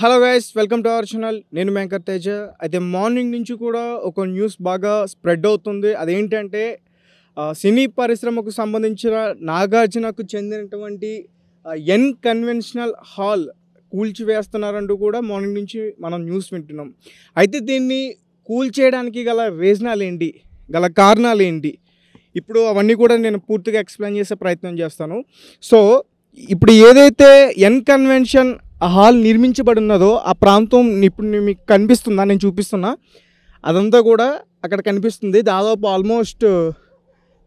Hello guys, welcome to our channel. నేను వెంకట్ తేజ. అయితే morning నుంచి కూడా ఒక న్యూస్ బాగా స్ప్రెడ్ అవుతుంది. అదేంటంటే సినీ పరిశ్రమకు సంబంధించిన నాగార్జునకు చెందినటువంటి ఎన్ కన్వెన్షనల్ హాల్ కూల్చివేస్తున్నారంటూ కూడా మార్నింగ్ నుంచి మనం న్యూస్ వింటున్నాం. అయితే దీన్ని కూల్చేయడానికి గల రీజనాలు ఏంటి, గల కారణాలు ఏంటి, ఇప్పుడు అవన్నీ కూడా నేను పూర్తిగా ఎక్స్ప్లెయిన్ చేసే ప్రయత్నం చేస్తాను. సో ఇప్పుడు ఏదైతే ఎన్ కన్వెన్షన్ హాల్ నిర్మించబడి ఉన్నదో ఆ ప్రాంతం ఇప్పుడు మీకు కనిపిస్తుందా, నేను చూపిస్తున్నా, అదంతా కూడా అక్కడ కనిపిస్తుంది. దాదాపు ఆల్మోస్ట్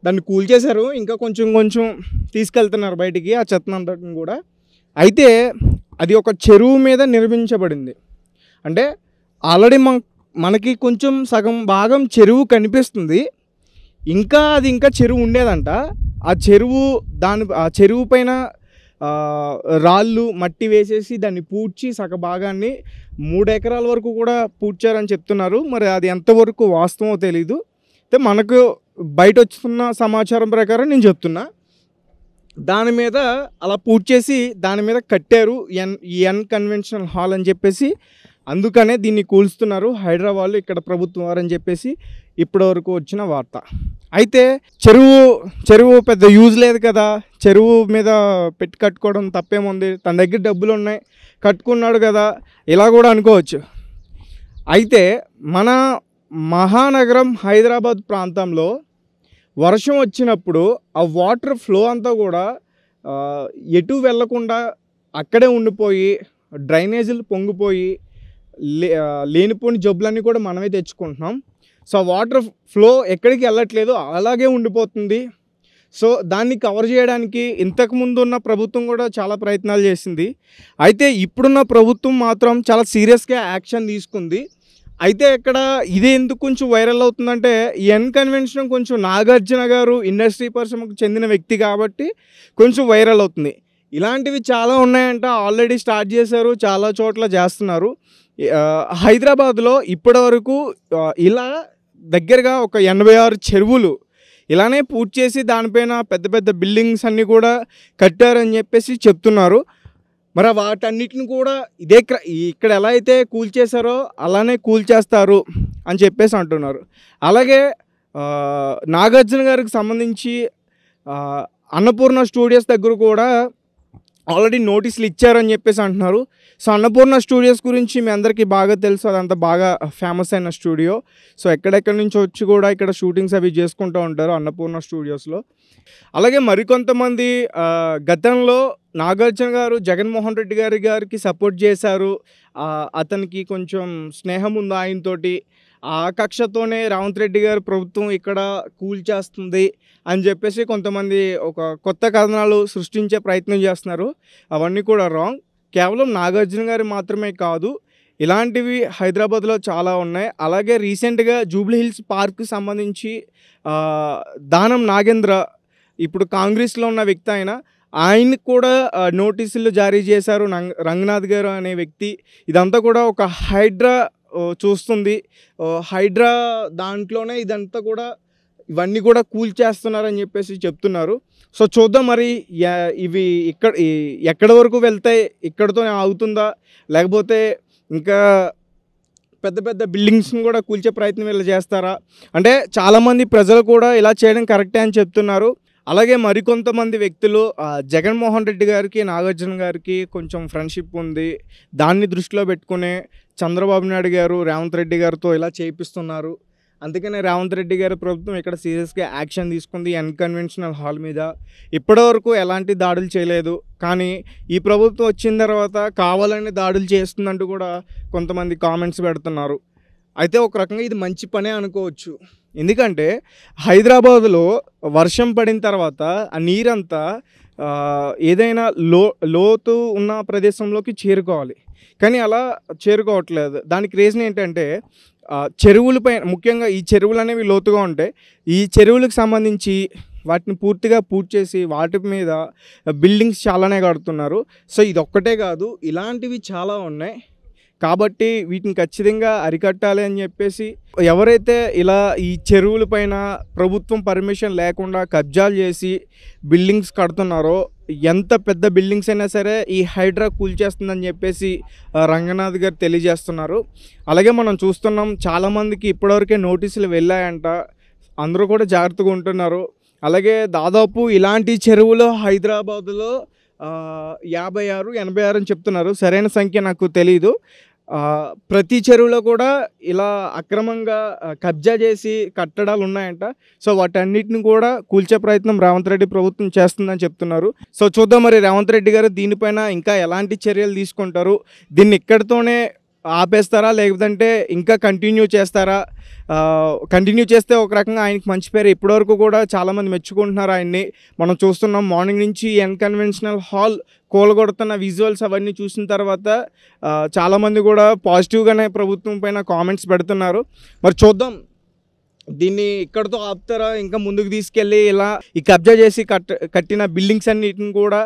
దాన్ని కూల్చేశారు, ఇంకా కొంచెం కొంచెం తీసుకెళ్తున్నారు బయటికి ఆ చెత్తనంతటిని కూడా. అయితే అది ఒక చెరువు మీద నిర్మించబడింది. అంటే ఆల్రెడీ మనకి కొంచెం సగం భాగం చెరువు కనిపిస్తుంది, ఇంకా చెరువు ఉండేదంట. ఆ చెరువు పైన రాళ్ళు మట్టి వేసేసి దాన్ని పూడ్చి సగ భాగాన్ని 3 ఎకరాల వరకు కూడా పూడ్చారని చెప్తున్నారు. మరి అది ఎంతవరకు వాస్తవమో తెలీదు. అయితే మనకు బయట వస్తున్న సమాచారం ప్రకారం నేను చెప్తున్నా, దాని మీద అలా పూడ్చేసి దాని మీద కట్టారు ఎన్ కన్వెన్షనల్ హాల్ అని చెప్పేసి. అందుకనే దీన్ని కూల్స్తున్నారు హైదరాబాద్లో, ఇక్కడ ప్రభుత్వం వారని చెప్పేసి ఇప్పటివరకు వచ్చిన వార్త. అయితే చెరువు పెద్ద యూజ్ లేదు కదా, చెరువు మీద పెట్టి కట్టుకోవడం తప్పేముంది, తన దగ్గర డబ్బులు ఉన్నాయి కట్టుకున్నాడు కదా, ఇలా కూడా అనుకోవచ్చు. అయితే మన మహానగరం హైదరాబాద్ ప్రాంతంలో వర్షం వచ్చినప్పుడు ఆ వాటర్ ఫ్లో అంతా కూడా ఎటు వెళ్లకుండా అక్కడే ఉండిపోయి డ్రైనేజీలు పొంగిపోయి లేనిపోని జబ్బులన్నీ కూడా మనమే తెచ్చుకుంటున్నాం. సో వాటర్ ఫ్లో ఎక్కడికి వెళ్ళట్లేదు, అలాగే ఉండిపోతుంది. సో దాన్ని కవర్ చేయడానికి ఇంతకుముందు ఉన్న ప్రభుత్వం కూడా చాలా ప్రయత్నాలు చేసింది. అయితే ఇప్పుడున్న ప్రభుత్వం మాత్రం చాలా సీరియస్గా యాక్షన్ తీసుకుంది. అయితే ఇక్కడ ఇది ఎందుకు కొంచెం వైరల్ అవుతుందంటే, ఎన్ కన్వెన్షన్ కొంచెం నాగార్జున గారు ఇండస్ట్రీ పరిశ్రమకు చెందిన వ్యక్తి కాబట్టి కొంచెం వైరల్ అవుతుంది. ఇలాంటివి చాలా ఉన్నాయంట, ఆల్రెడీ స్టార్ట్ చేశారు, చాలా చోట్ల చేస్తున్నారు. హైదరాబాద్లో ఇప్పటివరకు ఇలా దగ్గరగా ఒక 86 చెరువులు ఇలానే పూర్తి చేసి దానిపైన పెద్ద పెద్ద బిల్డింగ్స్ అన్నీ కూడా కట్టారని చెప్పేసి చెప్తున్నారు. మరి వాటన్నిటిని కూడా ఇక్కడ ఎలా అయితే కూల్చేశారో అలానే కూల్చేస్తారు అని చెప్పేసి అంటున్నారు. అలాగే నాగార్జున గారికి సంబంధించి అన్నపూర్ణ స్టూడియోస్ దగ్గర కూడా ఆల్రెడీ నోటీసులు ఇచ్చారని చెప్పేసి అంటున్నారు. సో అన్నపూర్ణ స్టూడియోస్ గురించి మీ అందరికీ బాగా తెలుసు, అదంతా బాగా ఫేమస్ అయిన స్టూడియో. సో ఎక్కడెక్కడి నుంచి వచ్చి కూడా ఇక్కడ షూటింగ్స్ అవి చేసుకుంటూ ఉంటారు అన్నపూర్ణ స్టూడియోస్లో. అలాగే మరికొంతమంది గతంలో నాగార్జున గారు జగన్మోహన్ రెడ్డి గారికి సపోర్ట్ చేశారు, అతనికి కొంచెం స్నేహం ఉంది ఆయనతోటి, ఆ కక్షతోనే రేవంత్ రెడ్డి గారు ప్రభుత్వం ఇక్కడ కూల్చేస్తుంది అని చెప్పేసి కొంతమంది ఒక కొత్త కథనాలు సృష్టించే ప్రయత్నం చేస్తున్నారు. అవన్నీ కూడా రాంగ్. కేవలం నాగార్జున గారు మాత్రమే కాదు, ఇలాంటివి హైదరాబాద్లో చాలా ఉన్నాయి. అలాగే రీసెంట్గా జూబ్లీ హిల్స్ పార్క్కి సంబంధించి దానం నాగేంద్ర, ఇప్పుడు కాంగ్రెస్లో ఉన్న వ్యక్తి, ఆయనకు కూడా నోటీసులు జారీ చేశారు రంగనాథ్ గారు అనే వ్యక్తి. ఇదంతా కూడా ఒక హైడ్రా చూస్తుంది, హైడ్రా దాంట్లోనే ఇదంతా కూడా ఇవన్నీ కూడా కూల్చేస్తున్నారని చెప్పేసి చెప్తున్నారు. సో చూద్దాం మరి ఇవి ఎక్కడి వరకు వెళ్తాయి, ఇక్కడితోనే ఆగుతుందా, లేకపోతే ఇంకా పెద్ద పెద్ద బిల్డింగ్స్ని కూడా కూల్చే ప్రయత్నం ఇలా చేస్తారా అంటే చాలామంది ప్రజలు కూడా ఇలా చేయడం కరెక్టే అని చెప్తున్నారు. అలాగే మరికొంతమంది వ్యక్తులు జగన్మోహన్ రెడ్డి గారికి నాగార్జున గారికి కొంచెం ఫ్రెండ్షిప్ ఉంది, దాన్ని దృష్టిలో పెట్టుకునే చంద్రబాబు నాయుడు గారు రేవంత్ రెడ్డి గారితో ఇలా చేయిస్తున్నారు. అందుకనే రేవంత్ రెడ్డి గారి ప్రభుత్వం ఇక్కడ సీరియస్గా యాక్షన్ తీసుకుంది ఎన్ కన్వెన్షనల్ హాల్ మీద. ఇప్పటివరకు ఎలాంటి దాడులు చేయలేదు, కానీ ఈ ప్రభుత్వం వచ్చిన తర్వాత కావాలని దాడులు చేస్తుందంటూ కూడా కొంతమంది కామెంట్స్ పెడుతున్నారు. అయితే ఒక రకంగా ఇది మంచి పనే అనుకోవచ్చు, ఎందుకంటే హైదరాబాదులో వర్షం పడిన తర్వాత ఆ నీరంతా ఏదైనా లోతు ఉన్న ప్రదేశంలోకి చేరుకోవాలి, కానీ అలా చేరుకోవట్లేదు. దానికి రీజన్ ఏంటంటే చెరువులపై, ముఖ్యంగా ఈ చెరువులు అనేవి లోతుగా ఉంటాయి. ఈ చెరువులకు సంబంధించి వాటిని పూర్తిగా పూడ్చేసి వాటి మీద బిల్డింగ్స్ చాలానే కడుతున్నారు. సో ఇది ఒక్కటే కాదు, ఇలాంటివి చాలా ఉన్నాయి. కాబట్టి వీటిని ఖచ్చితంగా అరికట్టాలి అని చెప్పేసి ఎవరైతే ఇలా ఈ చెరువుల పైన ప్రభుత్వం పర్మిషన్ లేకుండా కబ్జాలు చేసి బిల్డింగ్స్ కడుతున్నారో ఎంత పెద్ద బిల్డింగ్స్ అయినా సరే ఈ హైడ్రా కూల్చేస్తుందని చెప్పేసి రంగనాథ్ గారు తెలియజేస్తున్నారు. అలాగే మనం చూస్తున్నాం చాలామందికి ఇప్పటివరకే నోటీసులు వెళ్ళాయంట, అందరూ కూడా జాగ్రత్తగా ఉంటున్నారు. అలాగే దాదాపు ఇలాంటి చెరువులు హైదరాబాదులో 56, 86 అని చెప్తున్నారు, సరైన సంఖ్య నాకు తెలీదు. ప్రతి చెరువులో కూడా ఇలా అక్రమంగా కబ్జా చేసి కట్టడాలు ఉన్నాయంట. సో వాటన్నిటిని కూడా కూల్చే ప్రయత్నం రేవంత్ రెడ్డి ప్రభుత్వం చేస్తుందని చెప్తున్నారు. సో చూద్దాం మరి రేవంత్ రెడ్డి గారు దీనిపైన ఇంకా ఎలాంటి చర్యలు తీసుకుంటారు, దీన్ని ఇక్కడితోనే ఆపేస్తారా లేదంటే ఇంకా కంటిన్యూ చేస్తారా? కంటిన్యూ చేస్తే ఒక రకంగా ఆయనకి మంచి పేరు, ఇప్పటివరకు కూడా చాలామంది మెచ్చుకుంటున్నారు ఆయన్ని. మనం చూస్తున్నాం మార్నింగ్ నుంచి అన్కన్వెన్షనల్ హాల్ కూలగొడుతున్న విజువల్స్ అవన్నీ చూసిన తర్వాత చాలామంది కూడా పాజిటివ్గానే ప్రభుత్వం పైన కామెంట్స్ పెడుతున్నారు. మరి చూద్దాం దీన్ని ఇక్కడితో ఆపుతారా, ఇంకా ముందుకు తీసుకెళ్ళి ఇలా ఈ కబ్జా చేసి కట్టిన బిల్డింగ్స్ అన్నిటిని కూడా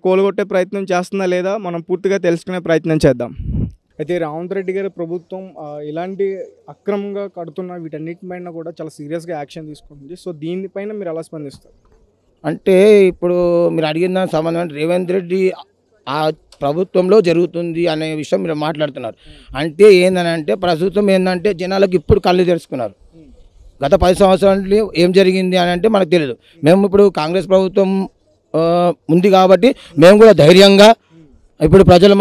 కూలగొట్టే ప్రయత్నం చేస్తుందా లేదా మనం పూర్తిగా తెలుసుకునే ప్రయత్నం చేద్దాం. అయితే రేవంత్ రెడ్డి గారి ప్రభుత్వం ఇలాంటి అక్రమంగా కడుతున్న వీటన్నిటిపైన కూడా చాలా సీరియస్గా యాక్షన్ తీసుకుంటుంది. సో దీనిపైన మీరు ఎలా స్పందిస్తారు? అంటే ఇప్పుడు మీరు అడిగిన దానికి సంబంధం రేవంత్ రెడ్డి ఆ ప్రభుత్వంలో జరుగుతుంది అనే విషయం మీరు మాట్లాడుతున్నారు. అంటే ఏంటంటే ప్రస్తుతం ఏంటంటే జనాలకు ఇప్పుడు కళ్ళు తెరుచుకున్నారు. గత 10 సంవత్సరాలు ఏం జరిగింది అని అంటే మనకు తెలియదు. మేము ఇప్పుడు కాంగ్రెస్ ప్రభుత్వం ఉంది కాబట్టి మేము కూడా ధైర్యంగా ఇప్పుడు ప్రజల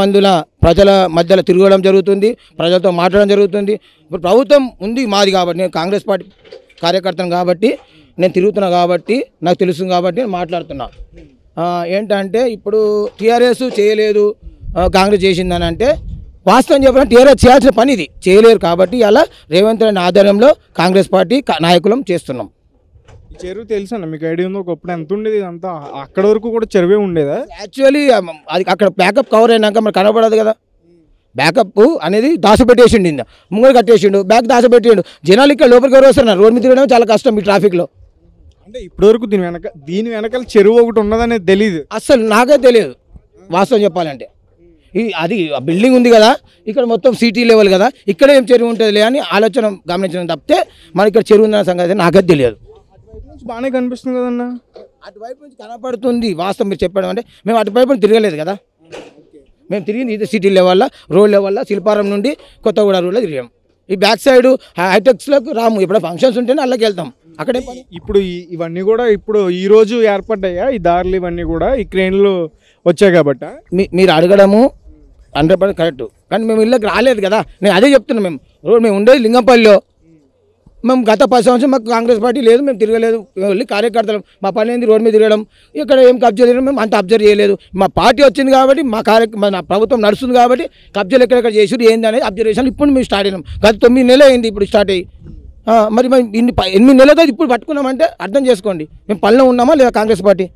మధ్యలో తిరగడం జరుగుతుంది, ప్రజలతో మాట్లాడడం జరుగుతుంది. ఇప్పుడు ప్రభుత్వం ఉంది మాది కాబట్టి, నేను కాంగ్రెస్ పార్టీ కార్యకర్తను కాబట్టి నేను తిరుగుతున్నా కాబట్టి నాకు తెలుసు కాబట్టి నేను మాట్లాడుతున్నా. ఏంటంటే ఇప్పుడు టీఆర్ఎస్ చేయలేదు, కాంగ్రెస్ చేసిందని అంటే వాస్తవం చెప్పిన టీఆర్ఎస్ చేయాల్సిన పని ఇది చేయలేరు కాబట్టి అలా రేవంత్ రెడ్డి ఆధ్వర్యంలో కాంగ్రెస్ పార్టీ నాయకులం చేస్తున్నాం. ఈ చెరువు తెలుసా మీకు? ఐడియా ఉందో? ఒకప్పుడు ఎంత ఉండేది ఇదంతా? అక్కడ వరకు కూడా చెరువే ఉండేదా? యాక్చువల్లీ అది అక్కడ బ్యాకప్ కవర్ అయినాక మనకు కనబడదు కదా. బ్యాకప్ అనేది దాచిపెట్టేసిండు, ముంగడు కట్టేసిండు, బ్యాక్ దాచిపెట్టిండు. జనాలు ఇక్కడ లోపలికి ఎవరు వస్తున్నారు? రోడ్ మీద తిరగడం చాలా కష్టం ఈ ట్రాఫిక్లో. అంటే ఇప్పటివరకు దీని వెనకాల చెరువు ఒకటి ఉన్నదనేది తెలియదు అసలు, నాకే తెలియదు వాస్తవం చెప్పాలంటే. అది బిల్డింగ్ ఉంది కదా, ఇక్కడ మొత్తం సిటీ లెవెల్ కదా, ఇక్కడ ఏం చెరువు ఉంటుందిలే అని ఆలోచన గమనించడం తప్పితే మనకి ఇక్కడ చెరువు ఉందన్న సంగతి నాకే తెలియదు. బాగానే కనిపిస్తుంది కదన్నా, అటువైపు నుంచి కనపడుతుంది వాస్తవం మీరు చెప్పడం. అంటే మేము అటువైపు తిరగలేదు కదా, మేము తిరిగింది ఇది సిటీ లెవెల్లో, రోడ్ లెవెల్లో, శిల్పారం నుండి కొత్తగూడ రోడ్లో తిరిగాం. ఈ బ్యాక్ సైడ్ హైటెక్స్లోకి రాము, ఇప్పుడు ఫంక్షన్స్ ఉంటేనే అల్లకి వెళ్తాం. అక్కడే ఇప్పుడు ఇవన్నీ కూడా ఇప్పుడు ఈ రోజు ఏర్పడ్డాయా ఈ దారులు? ఇవన్నీ కూడా ఈ క్రేన్లు వచ్చాయి కాబట్టి మీరు అడగడము 100% కరెక్ట్. కానీ మేము ఇళ్ళకి రాలేదు కదా, నేను అదే చెప్తున్నాను. మేము ఉండేది లింగంపల్లిలో. మేము గత 10 సంవత్సరం మాకు కాంగ్రెస్ పార్టీ లేదు, మేము తిరగలేదు. వెళ్ళి కార్యకర్తలు మా పని ఏంది రోడ్ మీద తిరగడం, ఇక్కడ ఏం కబ్జా చేయడం మేము అంత అబ్జర్వ్ చేయలేదు. మా పార్టీ వచ్చింది కాబట్టి మన ప్రభుత్వం నడుస్తుంది కాబట్టి కబ్జాలు ఎక్కడెక్కడ చేసి ఏంది అనేది అబ్జర్వేషన్ ఇప్పుడు మేము స్టార్ట్ అయినాం. గత 9 నెలలు అయింది ఇప్పుడు స్టార్ట్ అయ్యి. మరి మేము 8 నెలలతో ఇప్పుడు పట్టుకున్నామంటే అర్థం చేసుకోండి, మేము పనిలో ఉన్నామా లేదా కాంగ్రెస్ పార్టీ?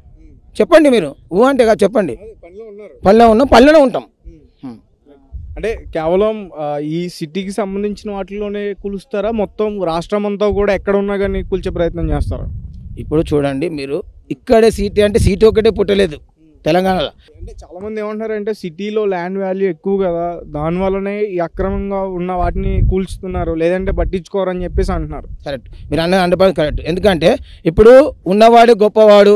చెప్పండి మీరు. అంటే కదా చెప్పండి. పనిలో ఉన్నాం, పనిలోనే ఉంటాం. అంటే కేవలం ఈ సిటీకి సంబంధించిన వాటిలోనే కూలుస్తారా? మొత్తం రాష్ట్రం అంతా కూడా ఎక్కడ ఉన్నా కానీ కూల్చే ప్రయత్నం చేస్తారా? ఇప్పుడు చూడండి మీరు, ఇక్కడే సిటీ అంటే సిటీ ఒకటే పుట్టలేదు తెలంగాణలో. అంటే చాలామంది ఏమంటారంటే సిటీలో ల్యాండ్ వాల్యూ ఎక్కువ కదా, దానివల్లనే ఈ అక్రమంగా ఉన్న వాటిని కూల్చుతున్నారు, లేదంటే పట్టించుకోరని చెప్పేసి అంటున్నారు. కరెక్ట్, మీరు అన్నది 100% కరెక్ట్. ఎందుకంటే ఇప్పుడు ఉన్నవాడు గొప్పవాడు,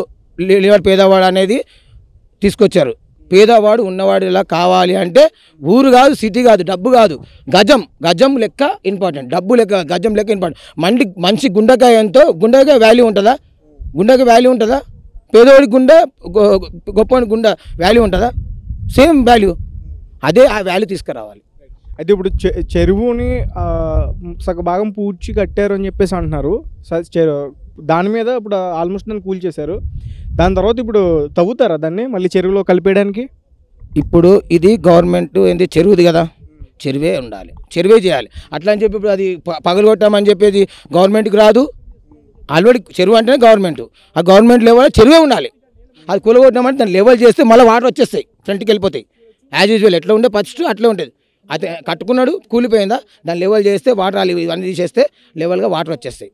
పేదవాడు అనేది తీసుకొచ్చారు. పేదవాడు ఉన్నవాడు ఇలా కావాలి అంటే ఊరు కాదు, సిటీ కాదు, డబ్బు కాదు, గజం లెక్క ఇంపార్టెంట్. డబ్బు లెక్క గజం లెక్క ఇంపార్టెంట్. మనిషి గుండెకాయ ఎంతో, గుండెకాయ వాల్యూ ఉంటుందా? గుండెకి వాల్యూ ఉంటుందా? పేదవాడి గుండె, గొప్పవాడి గుండె వాల్యూ ఉంటుందా? Same value. అదే ఆ వాల్యూ తీసుకురావాలి. అయితే ఇప్పుడు చెరువుని సగభాగం పూడ్చి కట్టారు అని చెప్పేసి అంటున్నారు. దాని మీద ఇప్పుడు ఆల్మోస్ట్ దాన్ని కూల్చేశారు. దాని తర్వాత ఇప్పుడు తవ్వుతారా దాన్ని మళ్ళీ చెరువులో కలిపేయడానికి? ఇప్పుడు ఇది గవర్నమెంట్ ఏంటి చెరువుది కదా, చెరువే ఉండాలి, చెరువే చేయాలి. అట్లా అని చెప్పి ఇప్పుడు అది పగలగొట్టామని చెప్పేది గవర్నమెంట్కి రాదు. ఆల్రెడీ చెరువు అంటేనే గవర్నమెంట్, ఆ గవర్నమెంట్ లెవెల్ చెరువే ఉండాలి. అది కూలగొట్టామంటే దాన్ని లెవెల్ చేస్తే మళ్ళీ వాటర్ వచ్చేస్తాయి, ఫ్రంట్కి వెళ్ళిపోతాయి. యాజ్ యూజువల్ ఎట్లా ఉంటే ఫస్ట్ అట్లా ఉంటుంది. అయితే కట్టుకున్నాడు కూలిపోయిందా, దాన్ని లెవెల్ చేస్తే వాటర్ ఇవన్నీ తీసేస్తే లెవెల్గా వాటర్ వచ్చేస్తాయి.